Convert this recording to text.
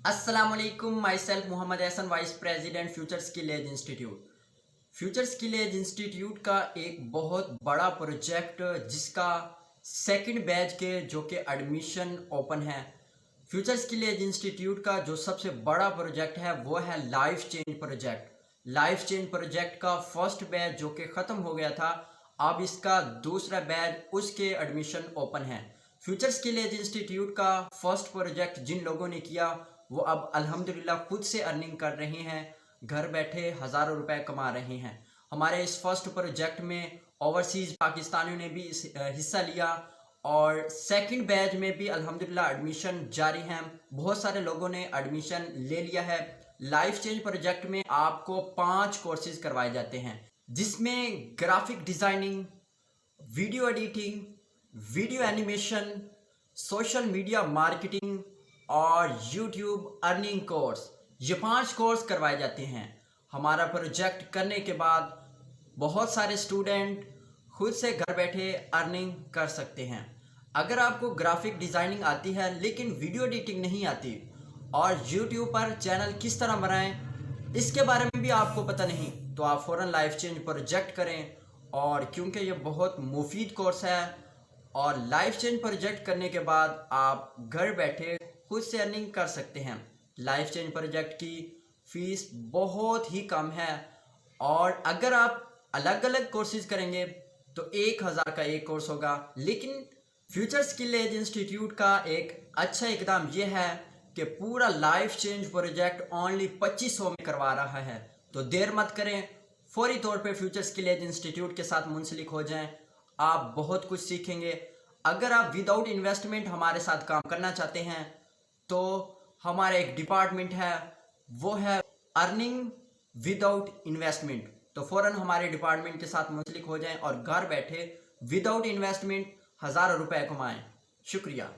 अस्सलाम वालेकुम। Myself Mohammad Ehsan, vice president Future Skill Edge Institute. Future Skill Edge Institute का एक बहुत बड़ा प्रोजेक्ट जिसका सेकंड बैच के जो कि एडमिशन ओपन है। फ्यूचर स्किल एज इंस्टीट्यूट का जो सबसे बड़ा प्रोजेक्ट है वो है life change project. Life change project का फर्स्ट बैच जो कि ख़त्म हो गया था, अब इसका दूसरा बैच उसके एडमिशन ओपन है। फ्यूचर स्किल एज इंस्टीट्यूट का फर्स्ट प्रोजेक्ट जिन लोगों ने किया वो अब अल्हम्दुलिल्लाह खुद से अर्निंग कर रहे हैं, घर बैठे हज़ारों रुपए कमा रहे हैं। हमारे इस फर्स्ट प्रोजेक्ट में ओवरसीज़ पाकिस्तानियों ने भी हिस्सा लिया और सेकंड बैच में भी अल्हम्दुलिल्लाह एडमिशन जारी हैं। बहुत सारे लोगों ने एडमिशन ले लिया है। लाइफ चेंज प्रोजेक्ट में आपको 5 कोर्सेज करवाए जाते हैं जिसमें graphic designing, video editing, video animation, social media marketing और यूट्यूब अर्निंग कोर्स, ये 5 कोर्स करवाए जाते हैं। हमारा प्रोजेक्ट करने के बाद बहुत सारे स्टूडेंट खुद से घर बैठे अर्निंग कर सकते हैं। अगर आपको ग्राफिक डिज़ाइनिंग आती है लेकिन वीडियो एडिटिंग नहीं आती और यूट्यूब पर चैनल किस तरह बनाएं इसके बारे में भी आपको पता नहीं, तो आप फ़ौरन लाइफ चेंज प्रोजेक्ट करें। और क्योंकि ये बहुत मुफीद कोर्स है और लाइफ चेंज प्रोजेक्ट करने के बाद आप घर बैठे खुद से अर्निंग कर सकते हैं। लाइफ चेंज प्रोजेक्ट की फ़ीस बहुत ही कम है और अगर आप अलग अलग कोर्सेज करेंगे तो 1000 का एक कोर्स होगा। लेकिन फ्यूचर स्किल एज इंस्टीट्यूट का एक अच्छा इकदाम यह है कि पूरा लाइफ चेंज प्रोजेक्ट ओनली 2500 में करवा रहा है। तो देर मत करें, फौरी तौर पे फ्यूचर स्किल एज इंस्टीट्यूट के साथ मुंसलिक हो जाएं। आप बहुत कुछ सीखेंगे। अगर आप विदाउट इन्वेस्टमेंट हमारे साथ काम करना चाहते हैं तो हमारा एक डिपार्टमेंट है, वो है अर्निंग विदाउट इन्वेस्टमेंट। तो फ़ौरन हमारे डिपार्टमेंट के साथ मुंसलिक हो जाएं और घर बैठे विदाउट इन्वेस्टमेंट हज़ारों रुपए कमाएं। शुक्रिया।